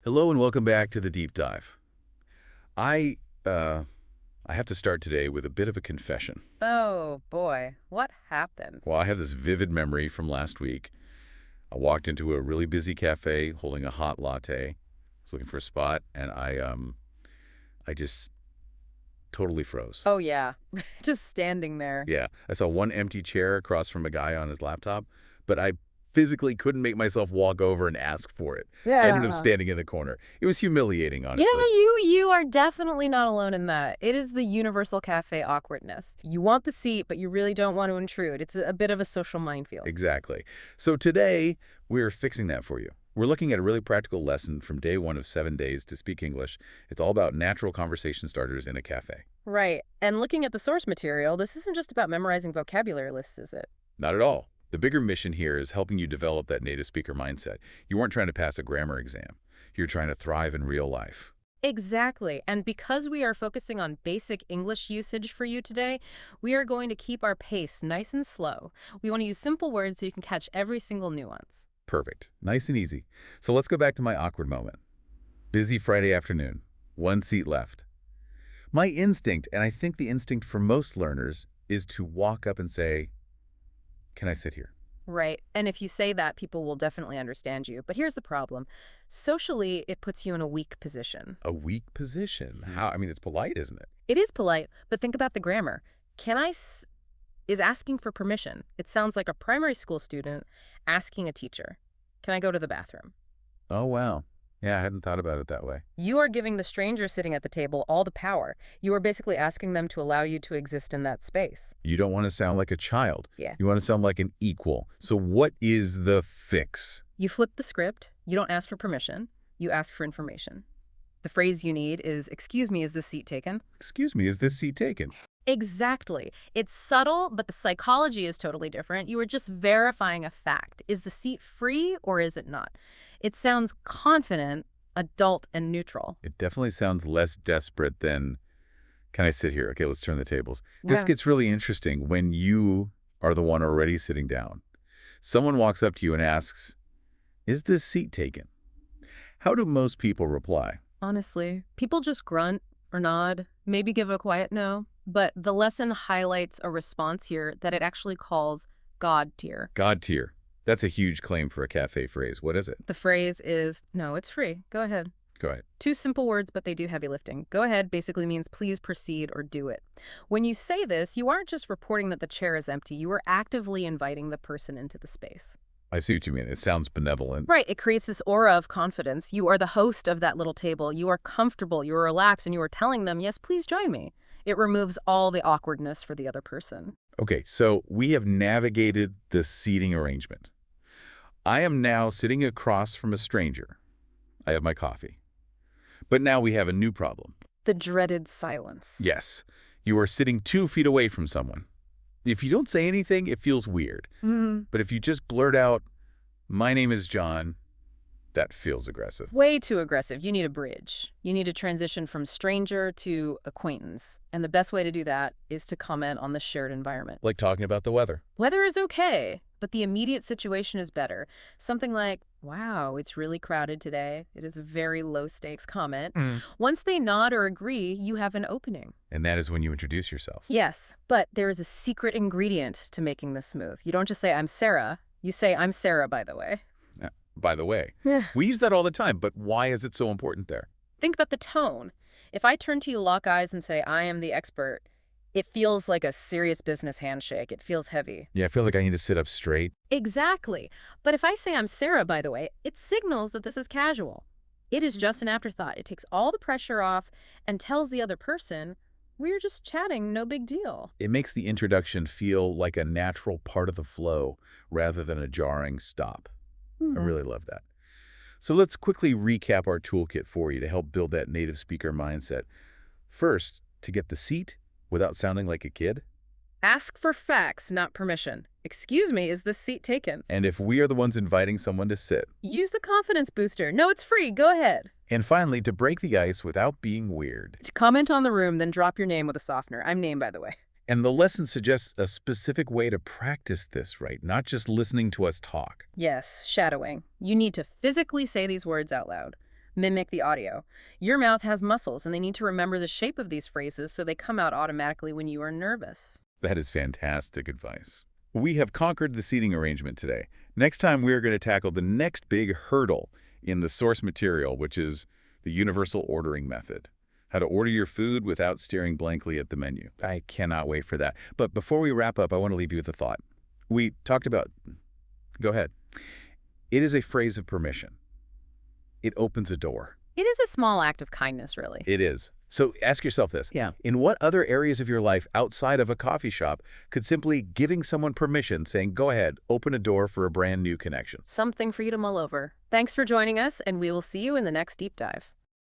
Hello and welcome back to the Deep Dive. I have to start today with a bit of a confession. Oh, boy. What happened? Well, I have this vivid memory from last week. I walked into a really busy cafe holding a hot latte. I was looking for a spot, and I just totally froze. Oh, yeah. Just standing there. Yeah. I saw one empty chair across from a guy on his laptop, but I physically couldn't make myself walk over and ask for it. Yeah. I ended up standing in the corner. It was humiliating, honestly. You are definitely not alone in that. It is the universal cafe awkwardness. You want the seat, but you really don't want to intrude. It's a bit of a social minefield. Exactly. So today, we're fixing that for you. We're looking at a really practical lesson from day 1 of 7 days to speak English. It's all about natural conversation starters in a cafe. Right. And looking at the source material, this isn't just about memorizing vocabulary lists, is it? Not at all. The bigger mission here is helping you develop that native speaker mindset. You weren't trying to pass a grammar exam. You're trying to thrive in real life. Exactly. And because we are focusing on basic English usage for you today, we are going to keep our pace nice and slow. We want to use simple words so you can catch every single nuance. Perfect. Nice and easy. So let's go back to my awkward moment. Busy Friday afternoon. 1 seat left. My instinct, and I think the instinct for most learners, is to walk up and say, "Can I sit here?" Right. And if you say that, people will definitely understand you. But here's the problem. Socially, it puts you in a weak position. A weak position? How? I mean, it's polite, isn't it? It is polite, but think about the grammar. Is asking for permission. It sounds like a primary school student asking a teacher, "Can I go to the bathroom?" Oh, wow. Yeah, I hadn't thought about it that way. You are giving the stranger sitting at the table all the power. You are basically asking them to allow you to exist in that space. You don't want to sound like a child. Yeah. You want to sound like an equal. So what is the fix? You flip the script. You don't ask for permission. You ask for information. The phrase you need is, "Excuse me, is this seat taken?" Excuse me, is this seat taken? Exactly. It's subtle, but the psychology is totally different. You are just verifying a fact. Is the seat free or is it not? It sounds confident, adult, and neutral. It definitely sounds less desperate than, "Can I sit here?" Okay, let's turn the tables. This Yeah. gets really interesting when you are the one already sitting down. Someone walks up to you and asks, "Is this seat taken?" How do most people reply? Honestly, people just grunt or nod, maybe give a quiet no. But the lesson highlights a response here that it actually calls God tier. God tier. That's a huge claim for a cafe phrase. What is it? The phrase is, "No, it's free. Go ahead." Go ahead. 2 simple words, but they do heavy lifting. Go ahead basically means please proceed or do it. When you say this, you aren't just reporting that the chair is empty. You are actively inviting the person into the space. I see what you mean. It sounds benevolent. Right. It creates this aura of confidence. You are the host of that little table. You are comfortable. You are relaxed, and you are telling them, "Yes, please join me." It removes all the awkwardness for the other person. Okay, so we have navigated the seating arrangement. I am now sitting across from a stranger. I have my coffee. But now we have a new problem. The dreaded silence. Yes, you are sitting 2 feet away from someone. If you don't say anything, it feels weird. But if you just blurt out, "My name is John," that feels aggressive. Way too aggressive. You need a bridge. You need to transition from stranger to acquaintance. And the best way to do that is to comment on the shared environment. Like talking about the weather. Weather is okay, but the immediate situation is better. Something like, "Wow, it's really crowded today." It is a very low-stakes comment. Once they nod or agree, you have an opening. And that is when you introduce yourself. Yes, but there is a secret ingredient to making this smooth. You don't just say, "I'm Sarah." You say, "I'm Sarah, by the way." By the way, we use that all the time, but why is it so important there? Think about the tone. If I turn to you, lock eyes, and say, "I am the expert," it feels like a serious business handshake. It feels heavy. Yeah, I feel like I need to sit up straight. Exactly. But if I say, "I'm Sarah, by the way," it signals that this is casual. It is just an afterthought. It takes all the pressure off and tells the other person, "We're just chatting, no big deal." It makes the introduction feel like a natural part of the flow rather than a jarring stop. I really love that. So let's quickly recap our toolkit for you to help build that native speaker mindset. First, to get the seat without sounding like a kid. Ask for facts, not permission. "Excuse me, is this seat taken?" And if we are the ones inviting someone to sit. Use the confidence booster. "No, it's free. Go ahead." And finally, to break the ice without being weird. To comment on the room, then drop your name with a softener. "I'm name, by the way." And the lesson suggests a specific way to practice this, right? Not just listening to us talk. Yes, shadowing. You need to physically say these words out loud. Mimic the audio. Your mouth has muscles, and they need to remember the shape of these phrases so they come out automatically when you are nervous. That is fantastic advice. We have conquered the seating arrangement today. Next time, we're going to tackle the next big hurdle in the source material, which is the universal ordering method. How to order your food without staring blankly at the menu. I cannot wait for that. But before we wrap up, I want to leave you with a thought. We talked about... Go ahead. It is a phrase of permission. It opens a door. It is a small act of kindness, really. It is. So ask yourself this. Yeah. In what other areas of your life outside of a coffee shop could simply giving someone permission, saying, go ahead, open a door for a brand new connection? Something for you to mull over. Thanks for joining us, and we will see you in the next deep dive.